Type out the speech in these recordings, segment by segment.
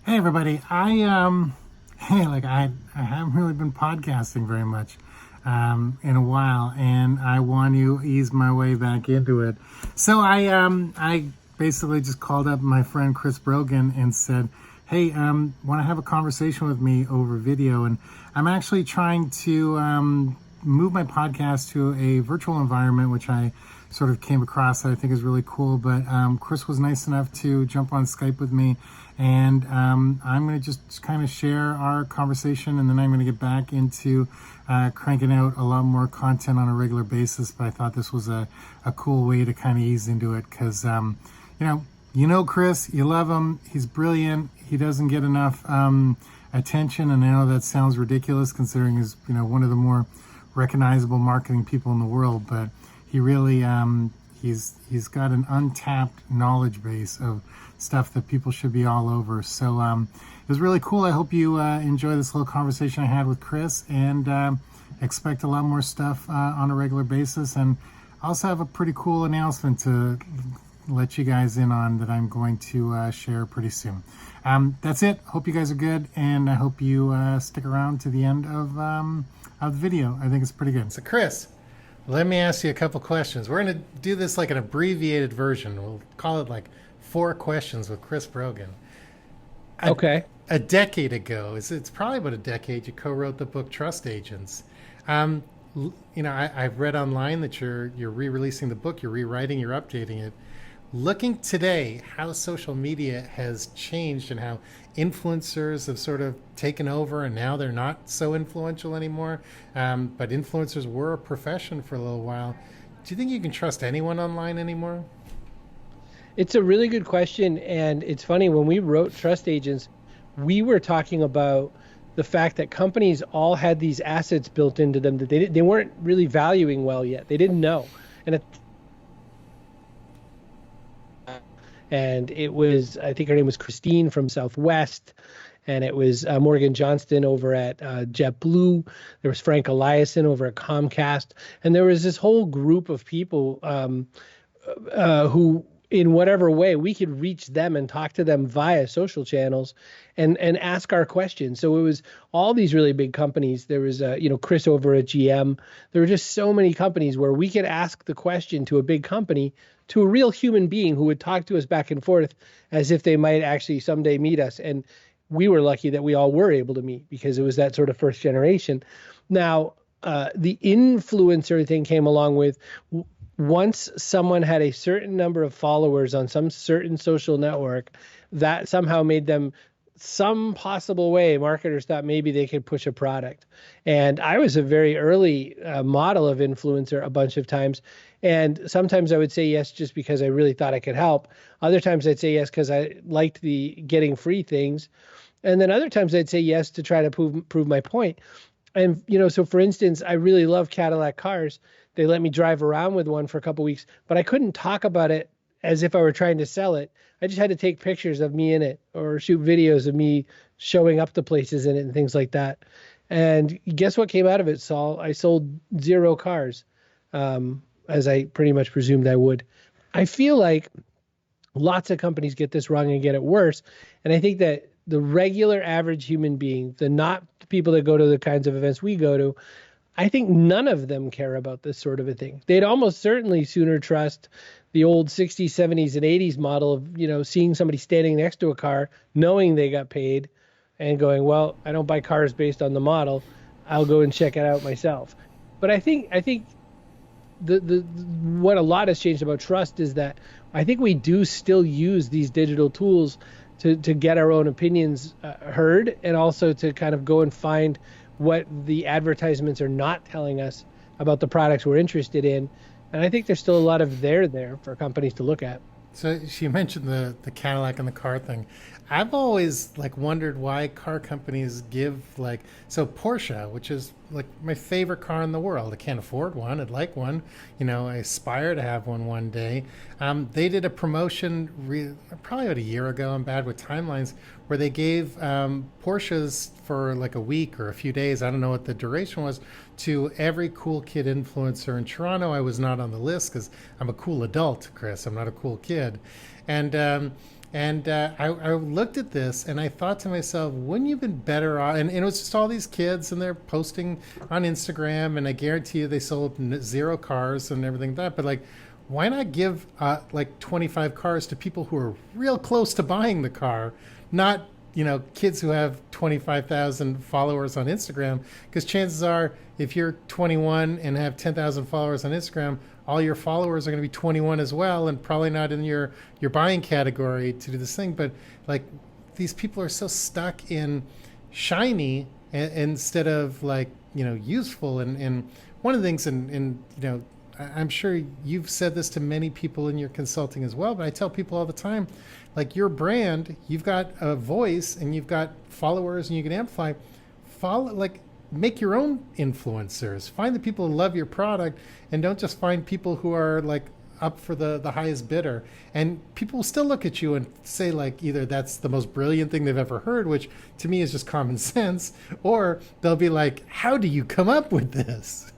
Hey everybody, I haven't really been podcasting very much in a while, and I want to ease my way back into it. So I basically just called up my friend Chris Brogan and said, "Hey, want to have a conversation with me over video?" And I'm actually trying to move my podcast to a virtual environment, which I sort of came across that I think is really cool. But Chris was nice enough to jump on Skype with me, and I'm going to just kind of share our conversation, and then I'm going to get back into cranking out a lot more content on a regular basis. But I thought this was a cool way to kind of ease into it because, Chris, you love him. He's brilliant. He doesn't get enough attention, and I know that sounds ridiculous considering he's, one of the more recognizable marketing people in the world, but he really he's got an untapped knowledge base of stuff that people should be all over. So it was really cool. I hope you enjoy this little conversation I had with Chris, and expect a lot more stuff on a regular basis. And I also have a pretty cool announcement to let you guys in on that I'm going to share pretty soon. That's it. Hope you guys are good, and I hope you stick around to the end of the video. I think it's pretty good. So Chris, let me ask you a couple questions. We're going to do this like an abbreviated version. We'll call it like 4 questions with Chris Brogan. Okay. A decade ago, it's probably about a decade, you co-wrote the book Trust Agents. I've read online that you're re-releasing the book, you're rewriting, you're updating it. Looking today, how social media has changed and how influencers have sort of taken over, and now they're not so influential anymore. But influencers were a profession for a little while. Do you think you can trust anyone online anymore? It's a really good question. And it's funny, when we wrote Trust Agents, we were talking about the fact that companies all had these assets built into them that they weren't really valuing well yet. They didn't know. And it was, I think her name was Christine from Southwest, and it was Morgan Johnston over at JetBlue. There was Frank Eliason over at Comcast, and there was this whole group of people who, in whatever way, we could reach them and talk to them via social channels and ask our questions. So it was all these really big companies. There was, Chris over at GM. There were just so many companies where we could ask the question to a big company, to a real human being who would talk to us back and forth as if they might actually someday meet us. And we were lucky that we all were able to meet because it was that sort of first generation. Now, the influencer thing came along with, once someone had a certain number of followers on some certain social network, that somehow made them, some possible way, marketers thought maybe they could push a product. And I was a very early model of influencer a bunch of times. And sometimes I would say yes just because I really thought I could help. Other times I'd say yes because I liked the getting free things. And then other times I'd say yes to try to prove my point. And, so for instance, I really love Cadillac cars. They let me drive around with one for a couple weeks, but I couldn't talk about it as if I were trying to sell it. I just had to take pictures of me in it or shoot videos of me showing up to places in it and things like that. And guess what came out of it, Saul? I sold 0 cars, as I pretty much presumed I would. I feel like lots of companies get this wrong and get it worse. And I think that the regular average human being, not the people that go to the kinds of events we go to, I think none of them care about this sort of a thing. They'd almost certainly sooner trust the old 60s, 70s, and 80s model of, seeing somebody standing next to a car, knowing they got paid, and going, well, I don't buy cars based on the model. I'll go and check it out myself. But I think the what a lot has changed about trust is that I think we do still use these digital tools to get our own opinions heard, and also to kind of go and find what the advertisements are not telling us about the products we're interested in. And I think there's still a lot of there for companies to look at. So she mentioned the Cadillac and the car thing. I've always wondered why car companies give so Porsche, which is my favorite car in the world. I can't afford one. I'd like one. I aspire to have one day. They did a promotion probably about a year ago. I'm bad with timelines, where they gave Porsches for a week or a few days. I don't know what the duration was, to every cool kid influencer in Toronto. I was not on the list because I'm a cool adult, Chris. I'm not a cool kid. And And I looked at this and I thought to myself, wouldn't you have been better off? And it was just all these kids and they're posting on Instagram, and I guarantee you they sold 0 cars and everything like that. But like, why not give like 25 cars to people who are real close to buying the car, not kids who have 25,000 followers on Instagram? Because chances are, if you're 21 and have 10,000 followers on Instagram, all your followers are going to be 21 as well, and probably not in your buying category to do this thing. But like, these people are so stuck in shiny instead of like useful. And one of the things, and I'm sure you've said this to many people in your consulting as well, but I tell people all the time, like, your brand, you've got a voice and you've got followers and you can amplify. Make your own influencers. Find the people who love your product, and don't just find people who are like up for the highest bidder. And people will still look at you and say like, either that's the most brilliant thing they've ever heard, which to me is just common sense, or they'll be like, how do you come up with this?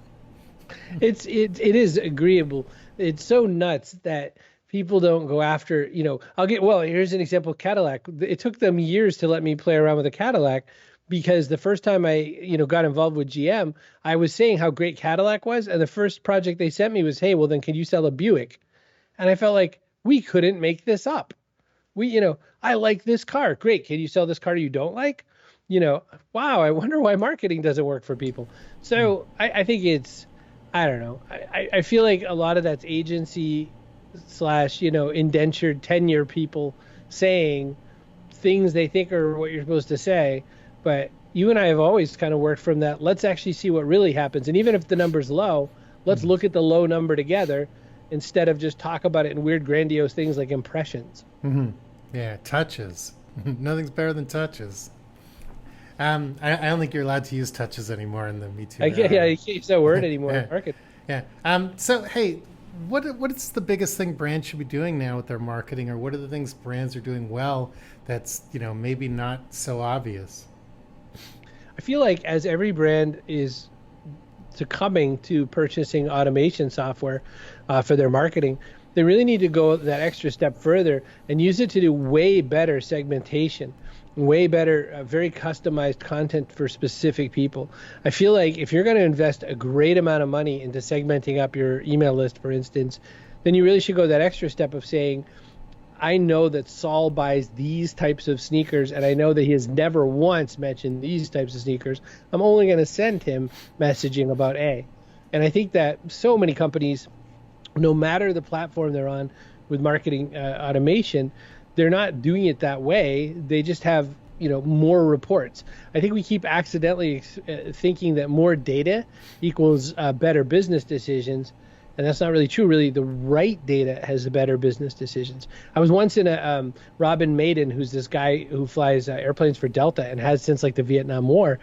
It is agreeable. It's so nuts that people don't go after, here's an example of Cadillac. It took them years to let me play around with a Cadillac, because the first time I, got involved with GM, I was saying how great Cadillac was. And the first project they sent me was, hey, well, then can you sell a Buick? And I felt like we couldn't make this up. I like this car. Great. Can you sell this car you don't like? Wow, I wonder why marketing doesn't work for people. So I think I don't know. I feel like a lot of that's agency / indentured tenure people saying things they think are what you're supposed to say. But you and I have always kind of worked from that. Let's actually see what really happens. And even if the number's low, let's look at the low number together instead of just talk about it in weird, grandiose things like impressions. Mm-hmm. Yeah, touches. Nothing's better than touches. I don't think you're allowed to use touches anymore in the Me Too. I can't use that word anymore. Yeah. So, hey, what's the biggest thing brands should be doing now with their marketing, or what are the things brands are doing well that's maybe not so obvious? I feel like as every brand is succumbing to purchasing automation software for their marketing, they really need to go that extra step further and use it to do way better segmentation, way better, very customized content for specific people. I feel like if you're going to invest a great amount of money into segmenting up your email list, for instance, then you really should go that extra step of saying, I know that Saul buys these types of sneakers, and I know that he has never once mentioned these types of sneakers. I'm only going to send him messaging about A. And I think that so many companies, no matter the platform they're on with marketing automation, they're not doing it that way. They just have, more reports. I think we keep accidentally thinking that more data equals better business decisions. And that's not really true. Really, the right data has the better business decisions. I was once in a Robin Maiden, who's this guy who flies airplanes for Delta and has since like the Vietnam War,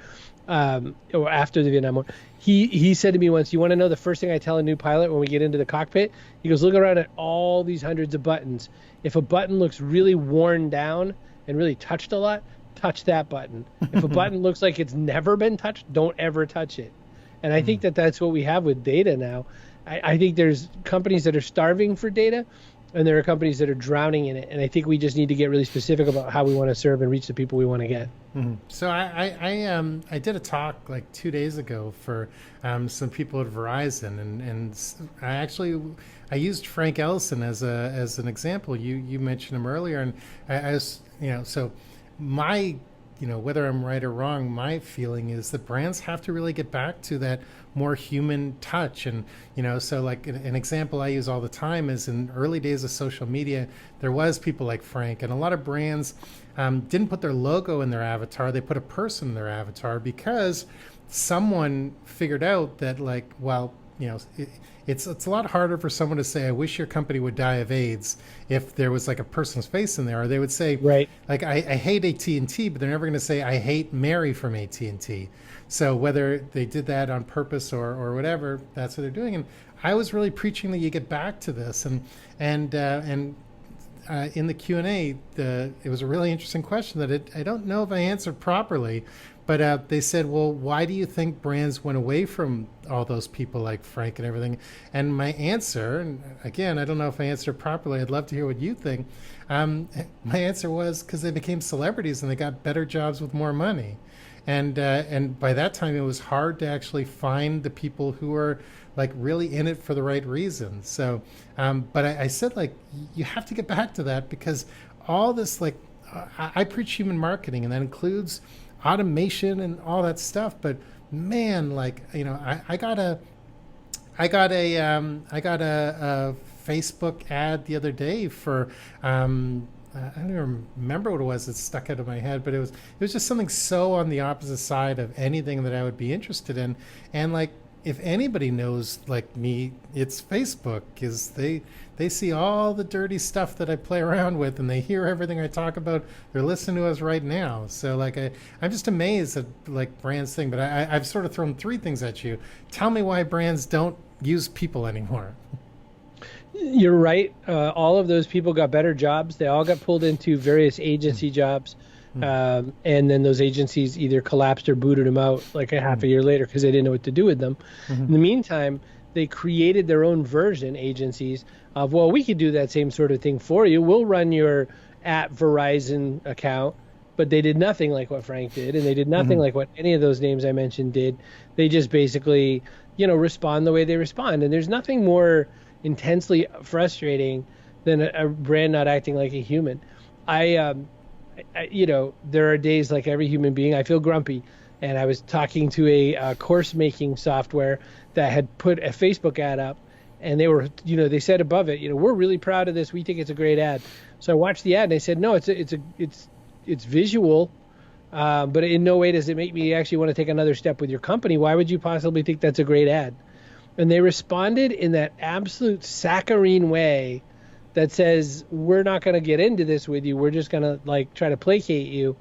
or after the Vietnam War. He said to me once, you want to know the first thing I tell a new pilot when we get into the cockpit? He goes, look around at all these hundreds of buttons. If a button looks really worn down and really touched a lot, touch that button. If a button looks like it's never been touched, don't ever touch it. And I think that that's what we have with data now. I think there's companies that are starving for data, and there are companies that are drowning in it. And I think we just need to get really specific about how we want to serve and reach the people we want to get. Mm-hmm. So I did a talk like 2 days ago for some people at Verizon, and I used Frank Ellison as an example. You mentioned him earlier, and I was so my whether I'm right or wrong, my feeling is that brands have to really get back to that more human touch. And, so like an example I use all the time is in early days of social media, there was people like Frank, and a lot of brands didn't put their logo in their avatar. They put a person in their avatar because someone figured out that it's a lot harder for someone to say, I wish your company would die of AIDS, if there was like a person's face in there. Or they would say, right, like, I hate AT&T, but they're never going to say, I hate Mary from AT&T. So whether they did that on purpose or whatever, that's what they're doing. And I was really preaching that you get back to this. And in the Q&A, it was a really interesting question that I don't know if I answered properly, But they said, well, why do you think brands went away from all those people like Frank and everything? And my answer, and again, I don't know if I answered properly. I'd love to hear what you think. My answer was because they became celebrities and they got better jobs with more money. And by that time, it was hard to actually find the people who were like really in it for the right reasons. So, but I said, like, you have to get back to that because all this, like, I preach human marketing, and that includes automation and all that stuff. But man, like, you know, I got a Facebook ad the other day for I don't even remember what it was that stuck out of my head, but it was just something so on the opposite side of anything that I would be interested in. And like, if anybody knows like me, it's Facebook, because they see all the dirty stuff that I play around with, and they hear everything I talk about. They're listening to us right now. So like, I'm just amazed at like brands thing. But I've sort of thrown three things at you. Tell me why brands don't use people anymore. You're right. All of those people got better jobs. They all got pulled into various agency jobs. And then those agencies either collapsed or booted them out like a half a year later because they didn't know what to do with them. In the meantime, they created their own version, agencies, of, well, we could do that same sort of thing for you. We'll run your @Verizon account. But they did nothing like what Frank did, and they did nothing like what any of those names I mentioned did. They just basically, you know, respond the way they respond. And there's nothing more intensely frustrating than a brand not acting like a human. I, you know, there are days like every human being, I feel grumpy. And I was talking to a course making software that had put a Facebook ad up, and they were, you know, they said above it, you know, we're really proud of this. We think it's a great ad. So I watched the ad and they said, no, it's visual, but in no way does it make me actually want to take another step with your company. Why would you possibly think that's a great ad? And they responded in that absolute saccharine way that says, we're not going to get into this with you. We're just going to like try to placate you.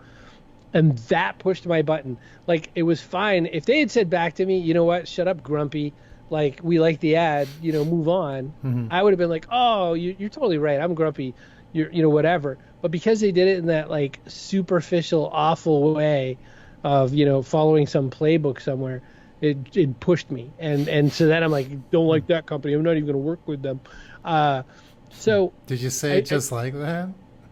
And that pushed my button. Like, it was fine. If they had said back to me, you know what, shut up, grumpy. Like, we like the ad, you know, move on. I would have been like, oh, you're totally right. I'm grumpy. You know, whatever. But because they did it in that like superficial, awful way of, you know, following some playbook somewhere, it pushed me. And so then I'm like, don't like that company. I'm not even going to work with them. So did you say it just like that?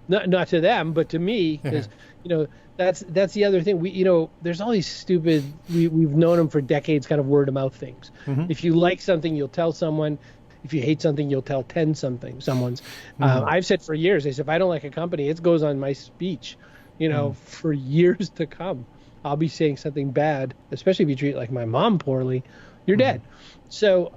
Not to them, but to me, because, you know, that's the other thing. We, you know, there's all these stupid, we've known them for decades, kind of word of mouth things. If you like something, you'll tell someone. If you hate something, you'll tell someone's. I've said for years, I said, if I don't like a company, it goes on my speech, you know, for years to come. I'll be saying something bad, especially if you treat like my mom poorly, you're dead. So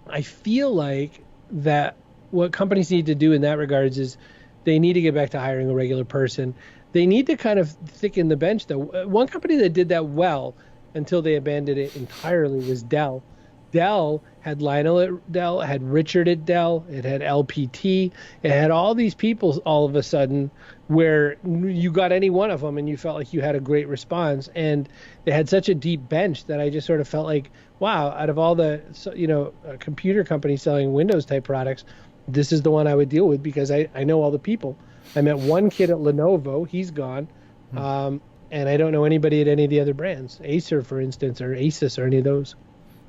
I feel like that what companies need to do in that regards is they need to get back to hiring a regular person. They need to kind of thicken the bench, though. One company that did that well until they abandoned it entirely was Dell. Dell had Lionel at Dell, it had Richard at Dell, it had LPT, it had all these people all of a sudden where you got any one of them and you felt like you had a great response. And they had such a deep bench that I just sort of felt like, wow, out of all the, you know, computer companies selling Windows type products, this is the one I would deal with because I know all the people. I met one kid at Lenovo, he's gone. And I don't know anybody at any of the other brands, Acer, for instance, or Asus, or any of those.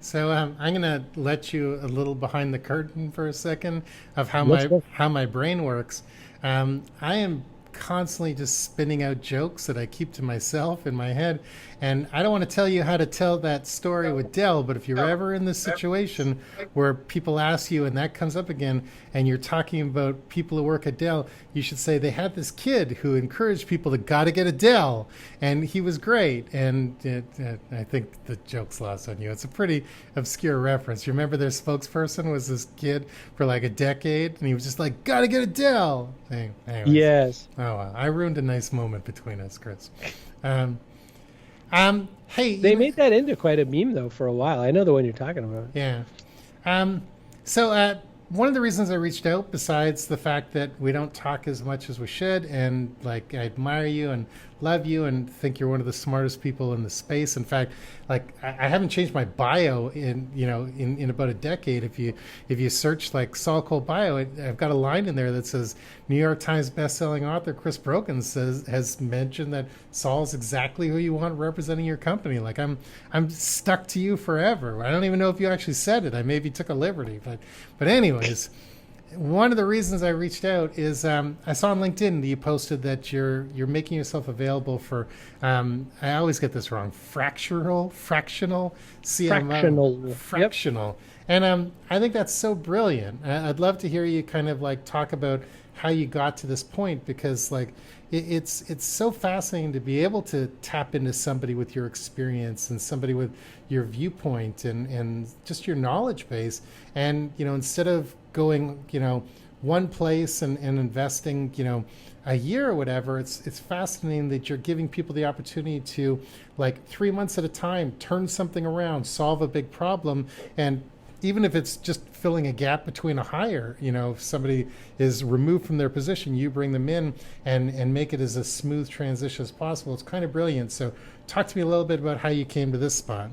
So I'm going to let you a little behind the curtain for a second of how my brain works. I am constantly just spinning out jokes that I keep to myself in my head. And I don't want to tell you how to tell that story with Dell, but if you're ever in this situation where people ask you and that comes up again and you're talking about people who work at Dell, you should say they had this kid who encouraged people to gotta get a Dell, and he was great. And I think the joke's lost on you. It's a pretty obscure reference. You remember their spokesperson was this kid for like a decade, and he was just like, gotta get a Dell. Anyways. Yes. Oh, well, I ruined a nice moment between us, Chris. Hey, they made that into quite a meme though for a while. I know the one you're talking about. Yeah. So one of the reasons I reached out, besides the fact that we don't talk as much as we should, and like I admire you and love you and think you're one of the smartest people in the space. In fact, like I haven't changed my bio in about a decade. If you search like Saul Colt bio, I've got a line in there that says New York Times bestselling author Chris Brogan has mentioned that Saul's exactly who you want representing your company. Like I'm stuck to you forever. I don't even know if you actually said it. I maybe took a liberty, but anyways, one of the reasons I reached out is I saw on LinkedIn that you posted that you're making yourself available for I always get this wrong, fractional CMO. Fractional. Yep. And I think that's so brilliant. I'd love to hear you kind of like talk about how you got to this point, because like it's so fascinating to be able to tap into somebody with your experience and somebody with your viewpoint and just your knowledge base. And, instead of going, one place and investing, a year or whatever, it's fascinating that you're giving people the opportunity to, like 3 months at a time, turn something around, solve a big problem. And even if it's just filling a gap between a hire, if somebody is removed from their position, you bring them in and make it as a smooth transition as possible. It's kind of brilliant. So talk to me a little bit about how you came to this spot.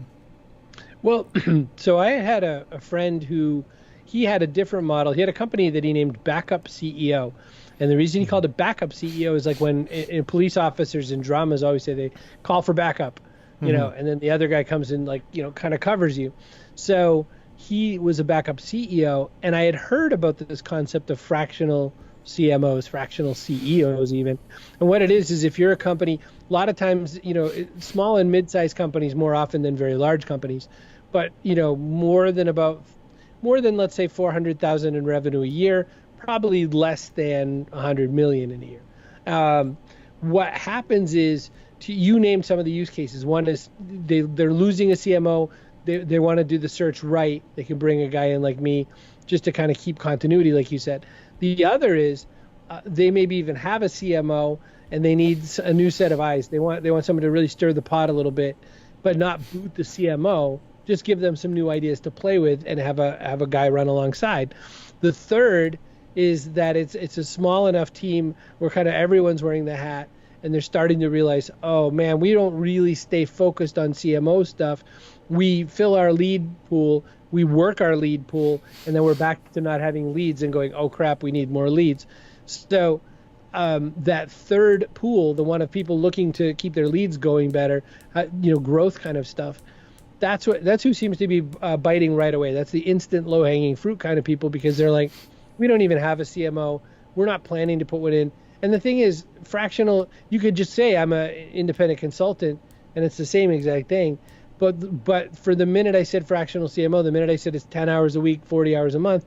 Well, so I had a friend who, he had a different model. He had a company that he named Backup CEO. And the reason he called it Backup CEO is like when police officers in dramas always say they call for backup, and then the other guy comes in like, kind of covers you. So he was a backup CEO, and I had heard about this concept of fractional CMOs, fractional CEOs even. And what it is if you're a company, a lot of times, small and mid-sized companies more often than very large companies, but, more than let's say 400,000 in revenue a year, probably less than 100 million in a year. What happens is, you named some of the use cases. One is they're losing a CMO. They want to do the search right. They can bring a guy in like me just to kind of keep continuity, like you said. The other is they maybe even have a CMO and they need a new set of eyes. They want someone to really stir the pot a little bit, but not boot the CMO. Just give them some new ideas to play with and have a guy run alongside. The third is that it's a small enough team where kind of everyone's wearing the hat and they're starting to realize, oh man, we don't really stay focused on CMO stuff. We fill our lead pool, we work our lead pool, and then we're back to not having leads and going, oh crap, we need more leads. So that third pool, the one of people looking to keep their leads going better, growth kind of stuff, that's who seems to be biting right away. That's the instant low-hanging fruit kind of people, because they're like, we don't even have a CMO. We're not planning to put one in. And the thing is, fractional, you could just say I'm an independent consultant, and it's the same exact thing. But for the minute I said fractional CMO, the minute I said it's 10 hours a week, 40 hours a month,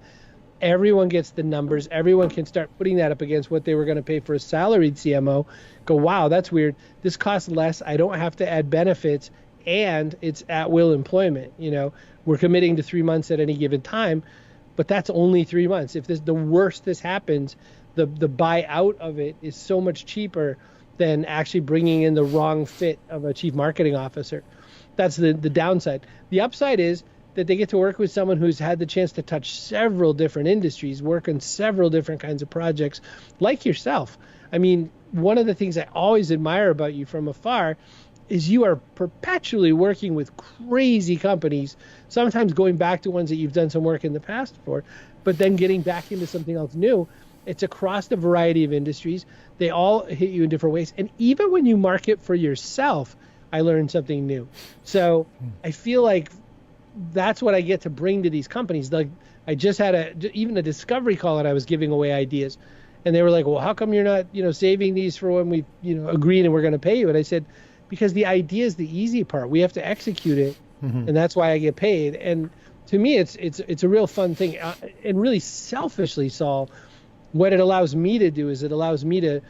everyone gets the numbers. Everyone can start putting that up against what they were going to pay for a salaried CMO. Go, wow, that's weird. This costs less. I don't have to add benefits, and it's at will employment. We're committing to 3 months at any given time, but that's only 3 months. If the worst this happens, the buy out of it is so much cheaper than actually bringing in the wrong fit of a chief marketing officer. That's the downside. The upside is that they get to work with someone who's had the chance to touch several different industries, work on several different kinds of projects, like yourself. I mean, one of the things I always admire about you from afar is you are perpetually working with crazy companies, sometimes going back to ones that you've done some work in the past for, but then getting back into something else new. It's across a variety of industries. They all hit you in different ways. And even when you market for yourself, I learned something new. So I feel like that's what I get to bring to these companies. Like I just had even a discovery call, and I was giving away ideas, and they were like, well, how come you're not, saving these for when we, agreed and we're going to pay you? And I said, because the idea is the easy part. We have to execute it. And that's why I get paid. And to me, it's a real fun thing. And really selfishly, Saul, what it allows me to do is it allows me to,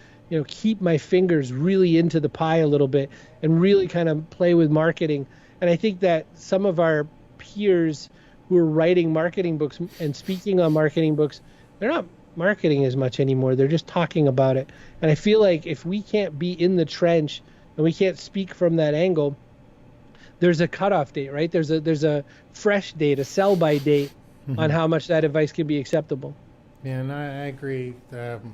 keep my fingers really into the pie a little bit and really kind of play with marketing. And I think that some of our peers who are writing marketing books and speaking on marketing books, they're not marketing as much anymore. They're just talking about it. And I feel like if we can't be in the trench and we can't speak from that angle, there's a cutoff date, right? There's a fresh date, a sell by date on how much that advice can be acceptable. Yeah, and I agree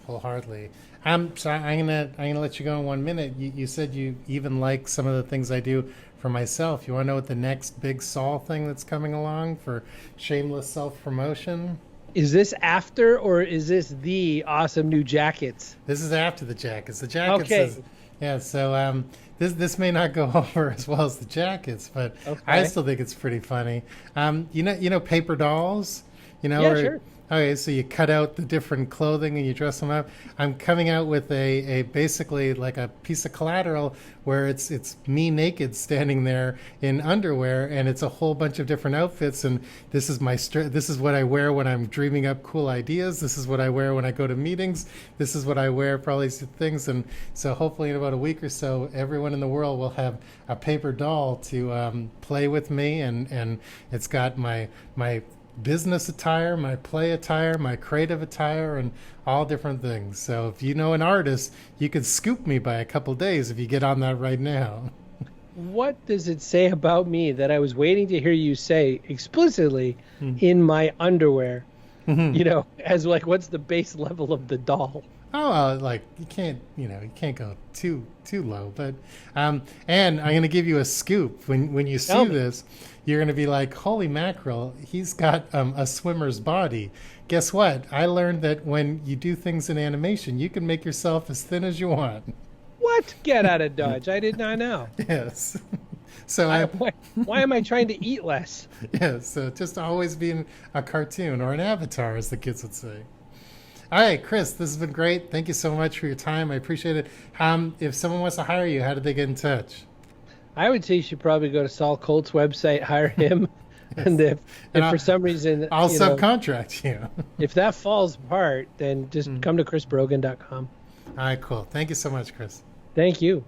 wholeheartedly. So I'm gonna let you go in 1 minute. You said you even like some of the things I do for myself. You want to know what the next big Saul thing that's coming along for shameless self-promotion? Is this after, or is this the awesome new jackets? This is after the jackets. The jackets Okay. yeah, so this may not go over as well as the jackets, but Okay. I still think it's pretty funny. You know paper dolls? Yeah, where- sure. Okay, so you cut out the different clothing and you dress them up. I'm coming out with a basically like a piece of collateral where it's me naked standing there in underwear, and it's a whole bunch of different outfits. And this is this is what I wear when I'm dreaming up cool ideas. This is what I wear when I go to meetings. This is what I wear for all these things. And so hopefully in about a week or so, everyone in the world will have a paper doll to play with me, and it's got my business attire, my play attire, my creative attire, and all different things. So if you know an artist, you could scoop me by a couple days if you get on that right now. What does it say about me that I was waiting to hear you say explicitly in my underwear? As like, what's the base level of the doll? Oh, like you can't go too low. But and I'm gonna give you a scoop when you see this. You're going to be like, holy mackerel, he's got a swimmer's body. Guess what? I learned that when you do things in animation, you can make yourself as thin as you want. What? Get out of Dodge. I did not know. Yes. So why am I trying to eat less? Yes, so just always being a cartoon or an avatar, as the kids would say. All right, Chris, this has been great. Thank you so much for your time. I appreciate it. If someone wants to hire you, how do they get in touch? I would say you should probably go to Saul Colt's website, hire him. Yes. And if for some reason I'll subcontract you. If that falls apart, then just come to chrisbrogan.com. All right, cool. Thank you so much, Chris. Thank you.